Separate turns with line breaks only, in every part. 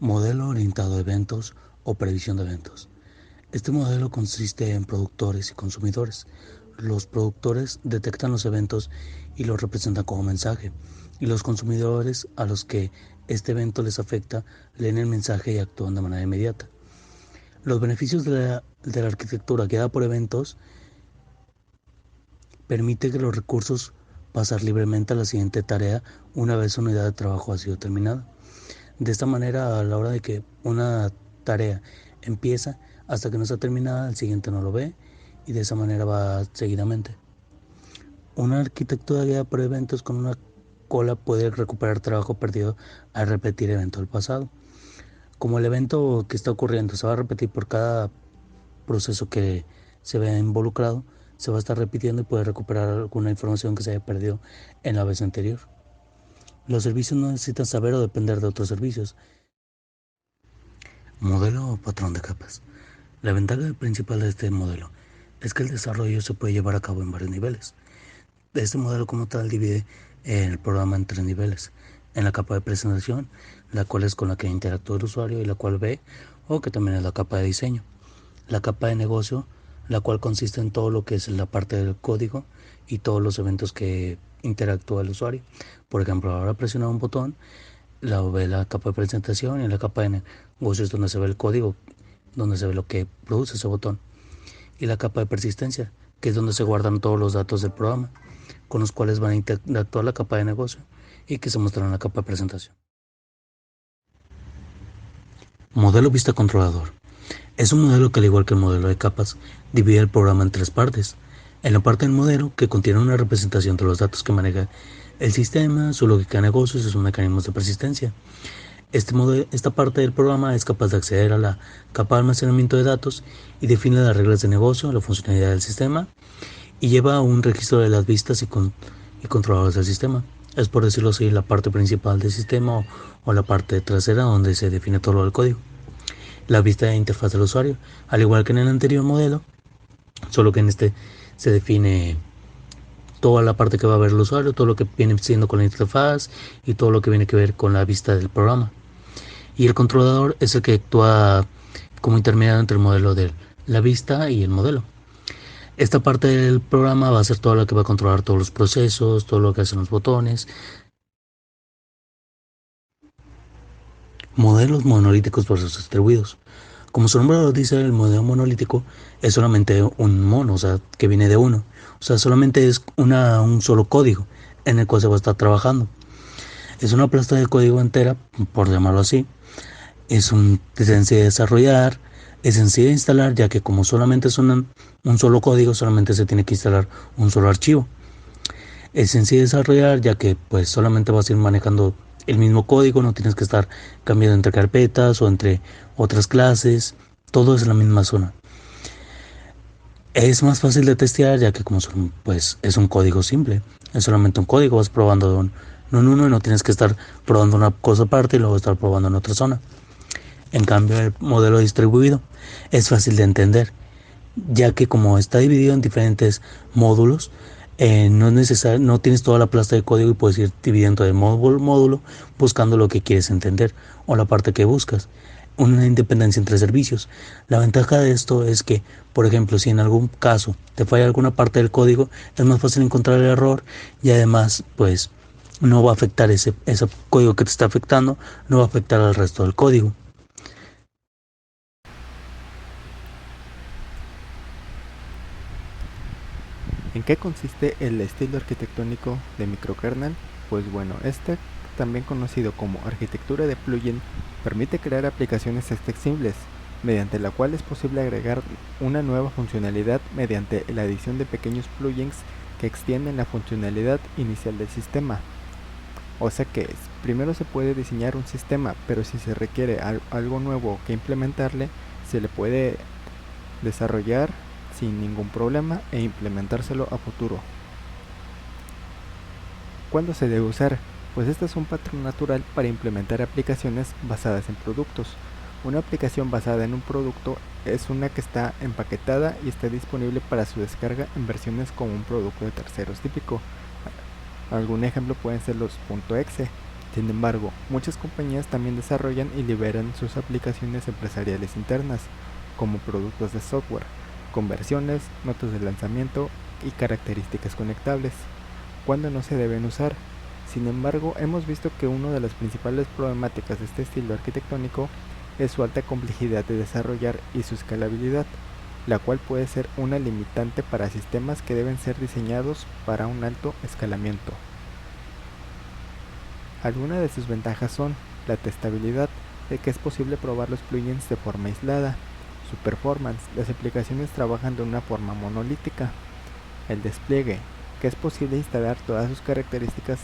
Modelo orientado a eventos o previsión de eventos. Este modelo consiste en productores y consumidores. Los productores detectan los eventos y los representan como mensaje, y los consumidores a los que este evento les afecta leen el mensaje y actúan de manera inmediata. Los beneficios de la arquitectura guiada por eventos permite que los recursos pasar libremente a la siguiente tarea una vez una unidad de trabajo ha sido terminada. De esta manera, a la hora de que una tarea empieza hasta que no está terminada, el siguiente no lo ve y de esa manera va seguidamente. Una arquitectura guiada por eventos con una cola puede recuperar trabajo perdido al repetir eventos del pasado. Como el evento que está ocurriendo se va a repetir por cada proceso que se vea involucrado, se va a estar repitiendo y puede recuperar alguna información que se haya perdido en la vez anterior. Los servicios no necesitan saber o depender de otros servicios. Modelo o patrón de capas. La ventaja principal de este modelo es que el desarrollo se puede llevar a cabo en varios niveles. Este modelo como tal divide el programa en tres niveles. En la capa de presentación, la cual es con la que interactúa el usuario y la cual ve, o que también es la capa de diseño. La capa de negocio, la cual consiste en todo lo que es la parte del código y todos los eventos que interactúa el usuario. Por ejemplo, ahora presiona un botón, la ve la capa de presentación, y en la capa de negocios donde se ve el código, donde se ve lo que produce ese botón. Y la capa de persistencia, que es donde se guardan todos los datos del programa, con los cuales van a interactuar la capa de negocio y que se muestran en la capa de presentación. Modelo vista controlador. Es un modelo que, al igual que el modelo de capas, divide el programa en tres partes. En la parte del modelo, que contiene una representación de los datos que maneja el sistema, su lógica de negocios y sus mecanismos de persistencia. Esta parte del programa es capaz de acceder a la capa de almacenamiento de datos y define las reglas de negocio, la funcionalidad del sistema y lleva un registro de las vistas y controladores del sistema. Es, por decirlo así, la parte principal del sistema o la parte trasera donde se define todo lo del código. La vista de interfaz del usuario, al igual que en el anterior modelo, solo que en este se define toda la parte que va a ver el usuario, todo lo que viene siendo con la interfaz y todo lo que viene que ver con la vista del programa. Y el controlador es el que actúa como intermediario entre el modelo de la vista y el modelo. Esta parte del programa va a ser toda la que va a controlar todos los procesos, todo lo que hacen los botones. Modelos monolíticos versus distribuidos. Como su nombre lo dice, el modelo monolítico es solamente un mono, o sea, que viene de uno. O sea, solamente es un solo código en el cual se va a estar trabajando. Es una plasta de código entera, por llamarlo así. Es sencillo de desarrollar, es sencillo de instalar, ya que como solamente es un solo código, solamente se tiene que instalar un solo archivo. Es sencillo de desarrollar, ya que pues solamente vas a ir manejando el mismo código, no tienes que estar cambiando entre carpetas o entre otras clases, todo es en la misma zona. Es más fácil de testear, ya que como pues es un código simple, es solamente un código, vas probando de uno en uno y no tienes que estar probando una cosa aparte y luego estar probando en otra zona. En cambio, el modelo distribuido es fácil de entender, ya que como está dividido en diferentes módulos, no es necesario, no tienes toda la plasta de código y puedes ir dividiendo de módulo buscando lo que quieres entender o la parte que buscas. Una independencia entre servicios. La ventaja de esto es que, por ejemplo, si en algún caso te falla alguna parte del código, es más fácil encontrar el error y además, pues, no va a afectar ese código que te está afectando, no va a afectar al resto del código.
¿En qué consiste el estilo arquitectónico de microkernel? Pues bueno, este, también conocido como arquitectura de plugin, permite crear aplicaciones extensibles, mediante la cual es posible agregar una nueva funcionalidad mediante la adición de pequeños plugins que extienden la funcionalidad inicial del sistema. O sea que primero se puede diseñar un sistema, pero si se requiere algo nuevo que implementarle, se le puede desarrollar sin ningún problema e implementárselo a futuro. ¿Cuándo se debe usar? Pues este es un patrón natural para implementar aplicaciones basadas en productos. Una aplicación basada en un producto es una que está empaquetada y está disponible para su descarga en versiones como un producto de terceros típico. Algún ejemplo pueden ser los .exe. Sin embargo, muchas compañías también desarrollan y liberan sus aplicaciones empresariales internas, como productos de software, conversiones, notas de lanzamiento y características conectables, cuando no se deben usar. Sin embargo, hemos visto que una de las principales problemáticas de este estilo arquitectónico es su alta complejidad de desarrollar y su escalabilidad, la cual puede ser una limitante para sistemas que deben ser diseñados para un alto escalamiento. Algunas de sus ventajas son la testabilidad, de que es posible probar los plugins de forma aislada, su performance, las aplicaciones trabajan de una forma monolítica, el despliegue, que es posible instalar todas sus características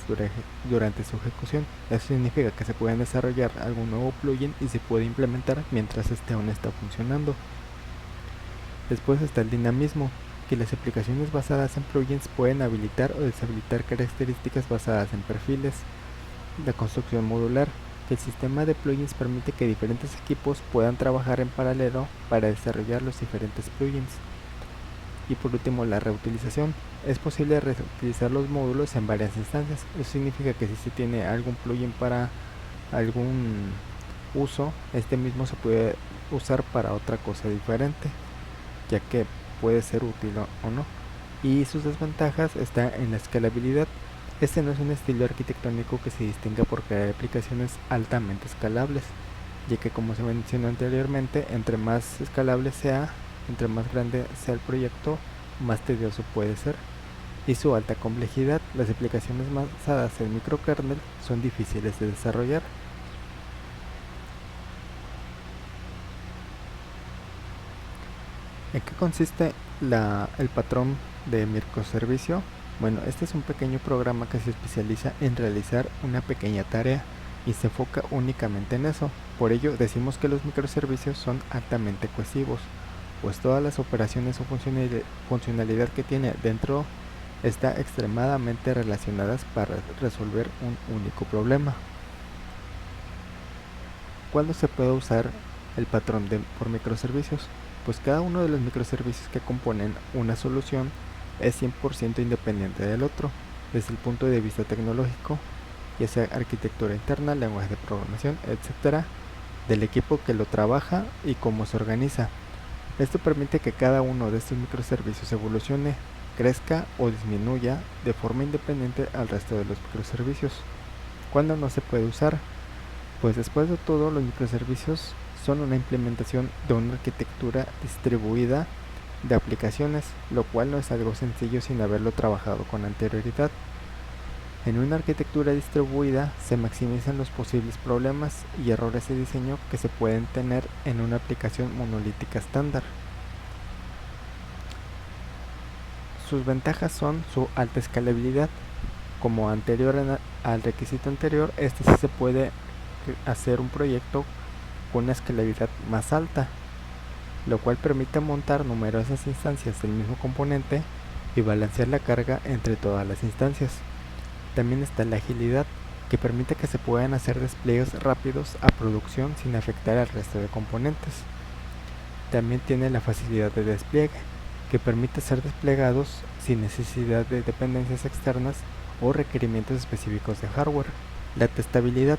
durante su ejecución. Eso significa que se puede desarrollar algún nuevo plugin y se puede implementar mientras este aún está funcionando. Después está el dinamismo, que las aplicaciones basadas en plugins pueden habilitar o deshabilitar características basadas en perfiles. La construcción modular, que el sistema de plugins permite que diferentes equipos puedan trabajar en paralelo para desarrollar los diferentes plugins. Y por último, la reutilización. Es posible reutilizar los módulos en varias instancias. Eso significa que si se tiene algún plugin para algún uso, este mismo se puede usar para otra cosa diferente, ya que puede ser útil o no. Y sus desventajas están en la escalabilidad. Este no es un estilo arquitectónico que se distinga por crear aplicaciones altamente escalables, ya que, como se mencionó anteriormente, entre más escalable sea, entre más grande sea el proyecto, más tedioso puede ser. Y su alta complejidad, las aplicaciones basadas en microkernel son difíciles de desarrollar. ¿En qué consiste el patrón de microservicio? Bueno, este es un pequeño programa que se especializa en realizar una pequeña tarea y se enfoca únicamente en eso. Por ello decimos que los microservicios son altamente cohesivos, pues todas las operaciones o funcionalidad que tiene dentro está extremadamente relacionadas para resolver un único problema. ¿Cuándo se puede usar el patrón por microservicios? Pues cada uno de los microservicios que componen una solución es 100% independiente del otro, desde el punto de vista tecnológico, ya sea arquitectura interna, lenguaje de programación, etc., del equipo que lo trabaja y cómo se organiza. Esto permite que cada uno de estos microservicios evolucione, crezca o disminuya de forma independiente al resto de los microservicios. ¿Cuándo no se puede usar? Pues después de todo, los microservicios son una implementación de una arquitectura distribuida de aplicaciones, lo cual no es algo sencillo sin haberlo trabajado con anterioridad. En una arquitectura distribuida se maximizan los posibles problemas y errores de diseño que se pueden tener en una aplicación monolítica estándar. Sus ventajas son su alta escalabilidad. Como al requisito anterior, este sí se puede hacer un proyecto con una escalabilidad más alta, lo cual permite montar numerosas instancias del mismo componente y balancear la carga entre todas las instancias. También está la agilidad, que permite que se puedan hacer despliegues rápidos a producción sin afectar al resto de componentes. También tiene la facilidad de despliegue, que permite ser desplegados sin necesidad de dependencias externas o requerimientos específicos de hardware. La testabilidad.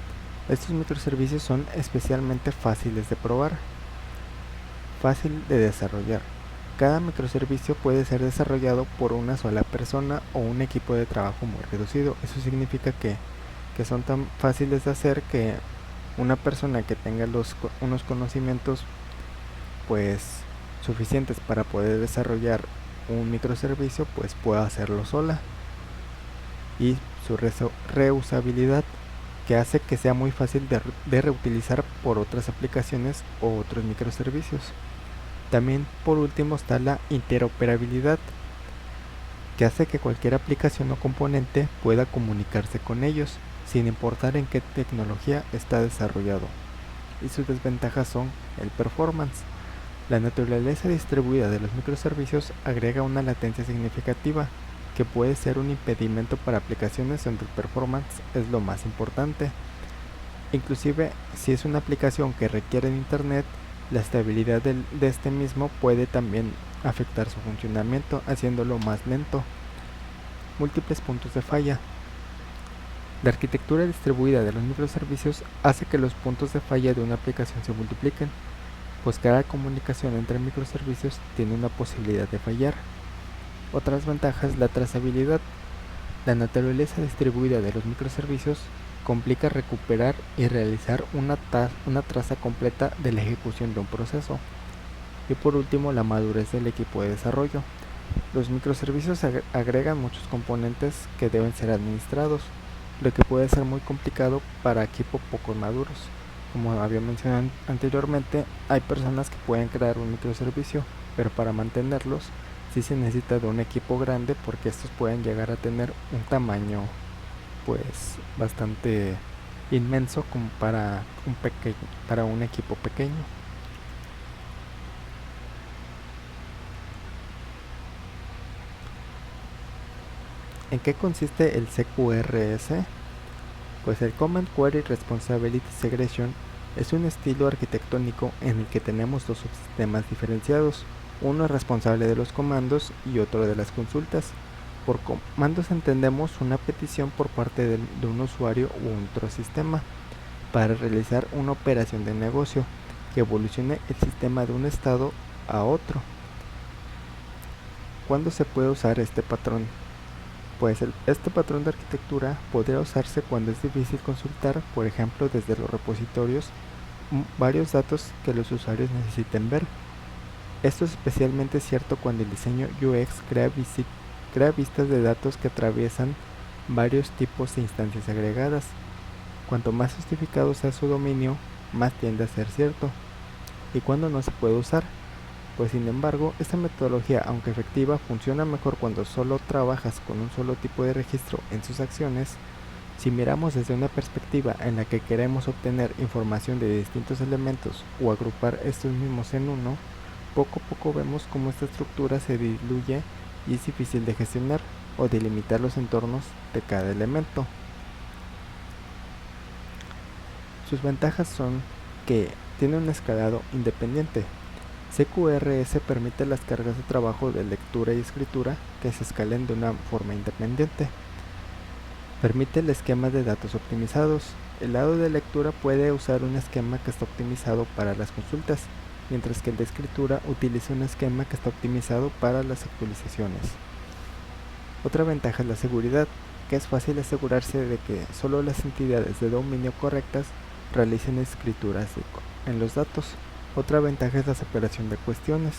Estos microservicios son especialmente fáciles de probar, fácil de desarrollar. Cada microservicio puede ser desarrollado por una sola persona o un equipo de trabajo muy reducido. Eso significa que son tan fáciles de hacer que una persona que tenga unos conocimientos pues suficientes para poder desarrollar un microservicio pues pueda hacerlo sola. Y su reusabilidad, que hace que sea muy fácil de reutilizar por otras aplicaciones o otros microservicios. También por último está la interoperabilidad, que hace que cualquier aplicación o componente pueda comunicarse con ellos, sin importar en qué tecnología está desarrollado. Y sus desventajas son el performance. La naturaleza distribuida de los microservicios agrega una latencia significativa, que puede ser un impedimento para aplicaciones donde el performance es lo más importante. Inclusive, si es una aplicación que requiere de internet, la estabilidad de este mismo puede también afectar su funcionamiento, haciéndolo más lento. Múltiples puntos de falla. La arquitectura distribuida de los microservicios hace que los puntos de falla de una aplicación se multipliquen, pues cada comunicación entre microservicios tiene una posibilidad de fallar. Otras ventajas: la trazabilidad. La naturaleza distribuida de los microservicios complica recuperar y realizar una traza completa de la ejecución de un proceso. Y por último, la madurez del equipo de desarrollo. Los microservicios agregan muchos componentes que deben ser administrados, lo que puede ser muy complicado para equipos poco maduros. Como había mencionado anteriormente, hay personas que pueden crear un microservicio, pero para mantenerlos sí se necesita de un equipo grande, porque estos pueden llegar a tener un tamaño pues bastante inmenso como para un equipo pequeño. ¿En qué consiste el CQRS? Pues el Command Query Responsibility Segregation es un estilo arquitectónico en el que tenemos dos subsistemas diferenciados. Uno es responsable de los comandos y otro de las consultas. Por comandos entendemos una petición por parte de un usuario u otro sistema para realizar una operación de negocio que evolucione el sistema de un estado a otro. ¿Cuándo se puede usar este patrón? Pues este patrón de arquitectura podría usarse cuando es difícil consultar, por ejemplo, desde los repositorios, varios datos que los usuarios necesiten ver. Esto es especialmente cierto cuando el diseño UX crea vistas de datos que atraviesan varios tipos de instancias agregadas. Cuanto más justificado sea su dominio, más tiende a ser cierto. ¿Y cuándo no se puede usar? Pues sin embargo, esta metodología, aunque efectiva, funciona mejor cuando solo trabajas con un solo tipo de registro en sus acciones. Si miramos desde una perspectiva en la que queremos obtener información de distintos elementos o agrupar estos mismos en uno, poco a poco vemos cómo esta estructura se diluye y es difícil de gestionar o delimitar los entornos de cada elemento. Sus ventajas son que tiene un escalado independiente. CQRS permite las cargas de trabajo de lectura y escritura que se escalen de una forma independiente. Permite el esquema de datos optimizados. El lado de lectura puede usar un esquema que está optimizado para las consultas, mientras que el de escritura utiliza un esquema que está optimizado para las actualizaciones. Otra ventaja es la seguridad, que es fácil asegurarse de que solo las entidades de dominio correctas realicen escrituras en los datos. Otra ventaja es la separación de cuestiones.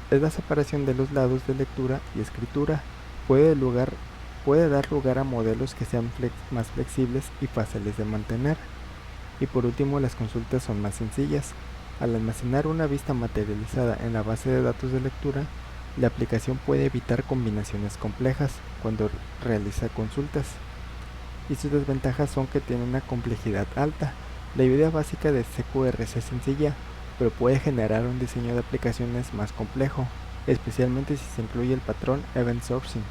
Es la separación de los lados de lectura y escritura. Puede dar lugar a modelos que sean más flexibles y fáciles de mantener. Y por último, las consultas son más sencillas. Al almacenar una vista materializada en la base de datos de lectura, la aplicación puede evitar combinaciones complejas cuando realiza consultas. Y sus desventajas son que tiene una complejidad alta. La idea básica de CQRS es sencilla, pero puede generar un diseño de aplicaciones más complejo, especialmente si se incluye el patrón Event Sourcing.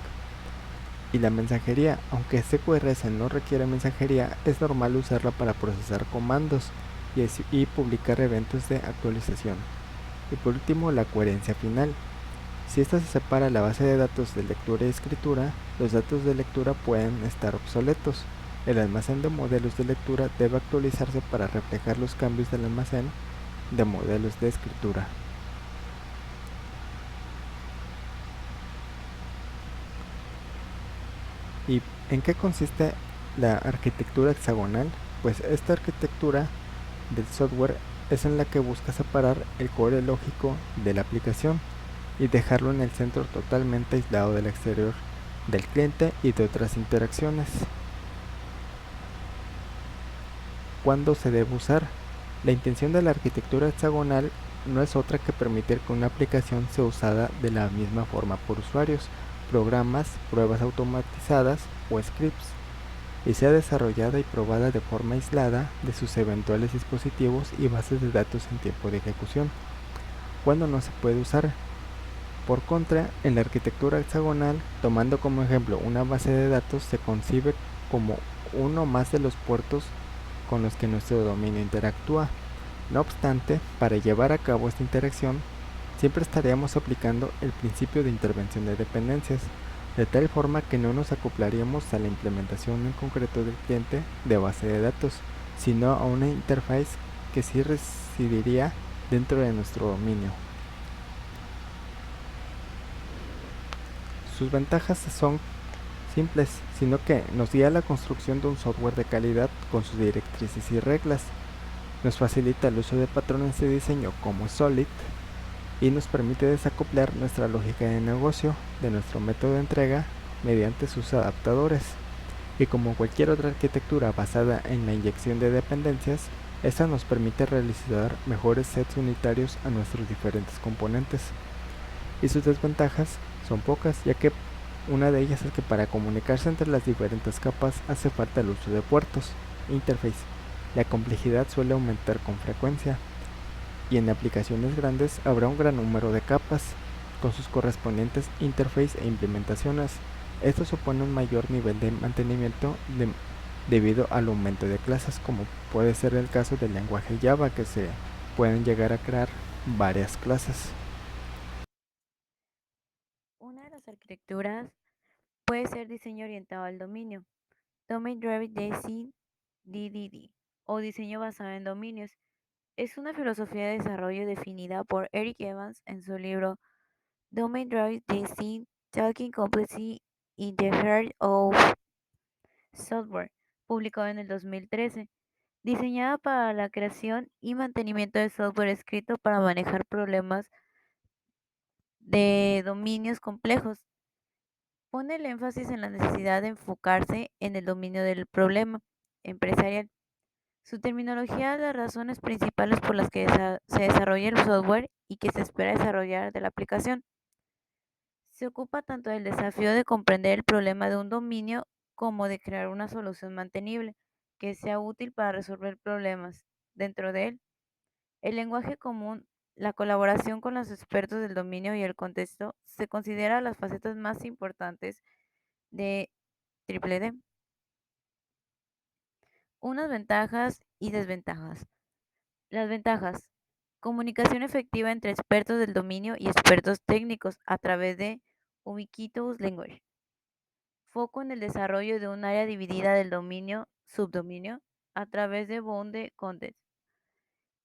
Y la mensajería, aunque CQRS no requiere mensajería, es normal usarla para procesar comandos y publicar eventos de actualización. Y por último, la coherencia final. Si esta se separa la base de datos de lectura y escritura, los datos de lectura pueden estar obsoletos. El almacén de modelos de lectura debe actualizarse para reflejar los cambios del almacén de modelos de escritura. ¿Y en qué consiste la arquitectura hexagonal? Pues esta arquitectura del software es en la que busca separar el core lógico de la aplicación y dejarlo en el centro totalmente aislado del exterior, del cliente y de otras interacciones. ¿Cuándo se debe usar? La intención de la arquitectura hexagonal no es otra que permitir que una aplicación sea usada de la misma forma por usuarios, programas, pruebas automatizadas o scripts, y sea desarrollada y probada de forma aislada de sus eventuales dispositivos y bases de datos en tiempo de ejecución. ¿Cuándo no se puede usar? Por contra, en la arquitectura hexagonal, tomando como ejemplo una base de datos, se concibe como uno más de los puertos con los que nuestro dominio interactúa. No obstante, para llevar a cabo esta interacción, siempre estaríamos aplicando el principio de intervención de dependencias, de tal forma que no nos acoplaríamos a la implementación en concreto del cliente de base de datos, sino a una interface que sí residiría dentro de nuestro dominio. Sus ventajas son simples, sino que nos guía la construcción de un software de calidad con sus directrices y reglas. Nos facilita el uso de patrones de diseño como Solid y nos permite desacoplar nuestra lógica de negocio de nuestro método de entrega mediante sus adaptadores. Y como cualquier otra arquitectura basada en la inyección de dependencias, esta nos permite realizar mejores sets unitarios a nuestros diferentes componentes. Y sus desventajas son pocas, ya que una de ellas es que para comunicarse entre las diferentes capas hace falta el uso de puertos, interface. La complejidad suele aumentar con frecuencia, y en aplicaciones grandes habrá un gran número de capas, con sus correspondientes interface e implementaciones. Esto supone un mayor nivel de mantenimiento debido al aumento de clases, como puede ser el caso del lenguaje Java, que se pueden llegar a crear varias clases.
Una de las arquitecturas puede ser diseño orientado al dominio, Domain Driven Design (DDD), o diseño basado en dominios. Es una filosofía de desarrollo definida por Eric Evans en su libro Domain Driven Design: Talking Complexity in the Heart of Software, publicado en el 2013, diseñada para la creación y mantenimiento de software escrito para manejar problemas de dominios complejos. Pone el énfasis en la necesidad de enfocarse en el dominio del problema empresarial. Su terminología las razones principales por las que se desarrolla el software y que se espera desarrollar de la aplicación. Se ocupa tanto del desafío de comprender el problema de un dominio como de crear una solución mantenible que sea útil para resolver problemas dentro de él. El lenguaje común, la colaboración con los expertos del dominio y el contexto se considera las facetas más importantes de Triple D. Unas ventajas y desventajas. Las ventajas: comunicación efectiva entre expertos del dominio y expertos técnicos a través de Ubiquitous Language. Foco en el desarrollo de un área dividida del dominio, subdominio, a través de Bound Context.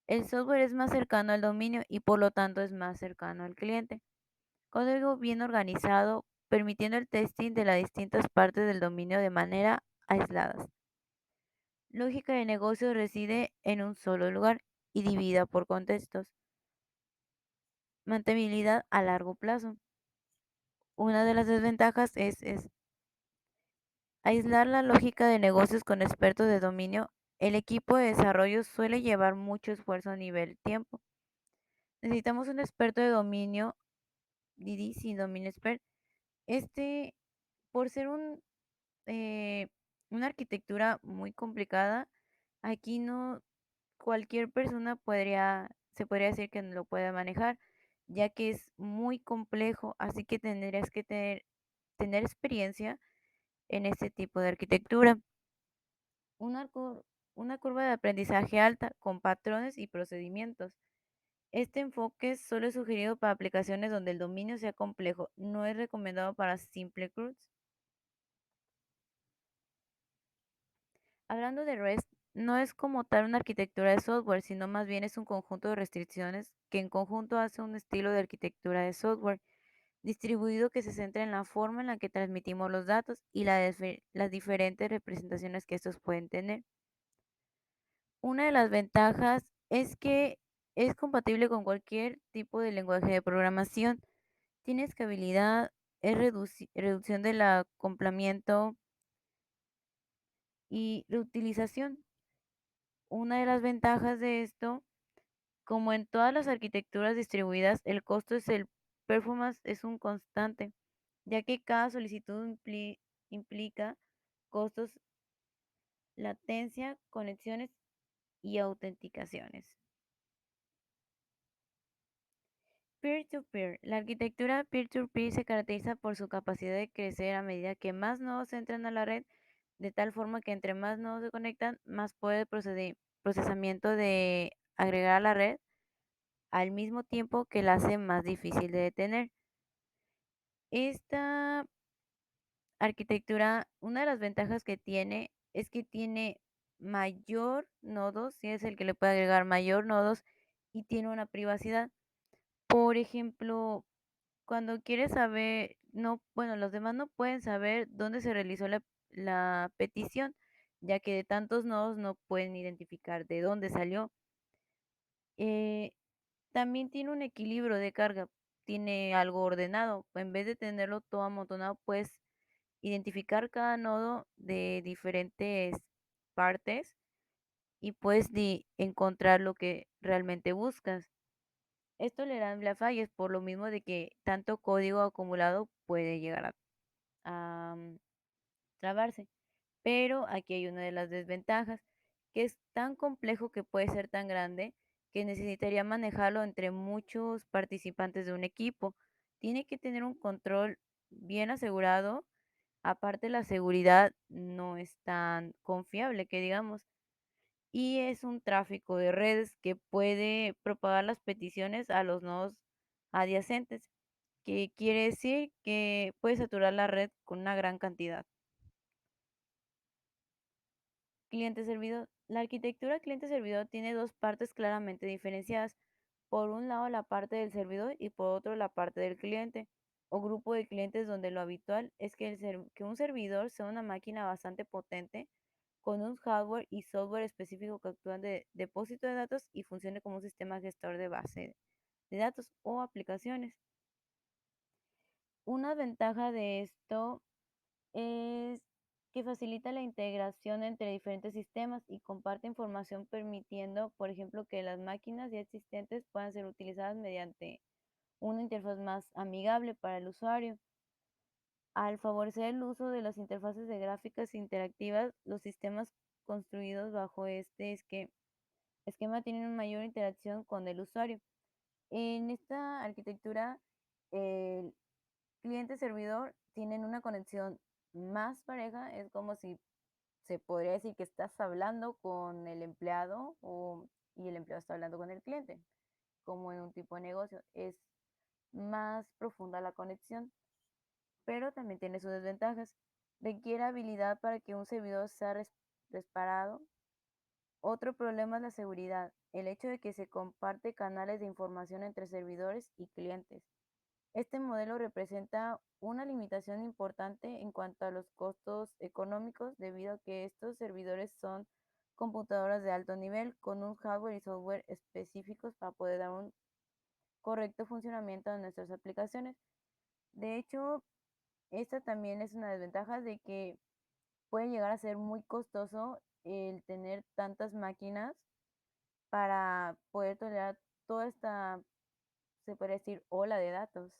El software es más cercano al dominio y por lo tanto es más cercano al cliente. Código bien organizado, permitiendo el testing de las distintas partes del dominio de manera aisladas. Lógica de negocio reside en un solo lugar y dividida por contextos. Mantenibilidad a largo plazo. Una de las desventajas es aislar la lógica de negocios con expertos de dominio. El equipo de desarrollo suele llevar mucho esfuerzo a nivel tiempo. Necesitamos un experto de dominio, DD sin dominio expert. Este, por ser eh, una arquitectura muy complicada, aquí no cualquier persona se podría decir que no lo puede manejar, ya que es muy complejo, así que tendrías que tener experiencia en este tipo de arquitectura. Una, una curva de aprendizaje alta con patrones y procedimientos. Este enfoque solo es sugerido para aplicaciones donde el dominio sea complejo, no es recomendado para simple CRUDs. Hablando de REST, no es como tal una arquitectura de software, sino más bien es un conjunto de restricciones que en conjunto hace un estilo de arquitectura de software distribuido que se centra en la forma en la que transmitimos los datos y las diferentes representaciones que estos pueden tener. Una de las ventajas es que es compatible con cualquier tipo de lenguaje de programación, tiene escalabilidad, es reducción del acoplamiento y reutilización. Una de las ventajas de esto, como en todas las arquitecturas distribuidas, el costo es el performance es un constante, ya que cada solicitud implica costos, latencia, conexiones y autenticaciones. Peer-to-peer. La arquitectura peer-to-peer se caracteriza por su capacidad de crecer a medida que más nodos entran a la red, de tal forma que entre más nodos se conectan, más puede el procesamiento de agregar a la red, al mismo tiempo que la hace más difícil de detener. Esta arquitectura, una de las ventajas que tiene es que tiene mayor nodos, sí es el que le puede agregar mayor nodos y tiene una privacidad. Por ejemplo, cuando quieres saber, no, bueno, los demás no pueden saber dónde se realizó la petición, ya que de tantos nodos no pueden identificar de dónde salió. Eh, También tiene un equilibrio de carga, tiene algo ordenado. En vez de tenerlo todo amontonado, puedes identificar cada nodo de diferentes partes y puedes encontrar lo que realmente buscas. Es tolerable a fallas por lo mismo de que tanto código acumulado puede llegar a trabarse. Pero aquí hay una de las desventajas, que es tan complejo que puede ser tan grande que necesitaría manejarlo entre muchos participantes de un equipo. Tiene que tener un control bien asegurado. Aparte, la seguridad no es tan confiable que digamos. Y es un tráfico de redes que puede propagar las peticiones a los nodos adyacentes, que quiere decir que puede saturar la red con una gran cantidad. Cliente-servidor. La arquitectura cliente-servidor tiene dos partes claramente diferenciadas. Por un lado la parte del servidor y por otro la parte del cliente o grupo de clientes donde lo habitual es que, que un servidor sea una máquina bastante potente con un hardware y software específico que actúan de depósito de datos y funcione como un sistema gestor de base de datos o aplicaciones. Una ventaja de esto es que facilita la integración entre diferentes sistemas y comparte información permitiendo, por ejemplo, que las máquinas ya existentes puedan ser utilizadas mediante una interfaz más amigable para el usuario. Al favorecer el uso de las interfaces de gráficas interactivas, los sistemas construidos bajo este esquema tienen una mayor interacción con el usuario. En esta arquitectura, el cliente-servidor tienen una conexión más pareja, es como si se podría decir que estás hablando con el empleado y el empleado está hablando con el cliente, como en un tipo de negocio. Es más profunda la conexión, pero también tiene sus desventajas. Requiere habilidad para que un servidor sea respaldado. Otro problema es la seguridad, el hecho de que se comparte canales de información entre servidores y clientes. Este modelo representa una limitación importante en cuanto a los costos económicos debido a que estos servidores son computadoras de alto nivel con un hardware y software específicos para poder dar un correcto funcionamiento a nuestras aplicaciones. De hecho, esta también es una desventaja de que puede llegar a ser muy costoso el tener tantas máquinas para poder tolerar toda esta, se podría decir, ola de datos.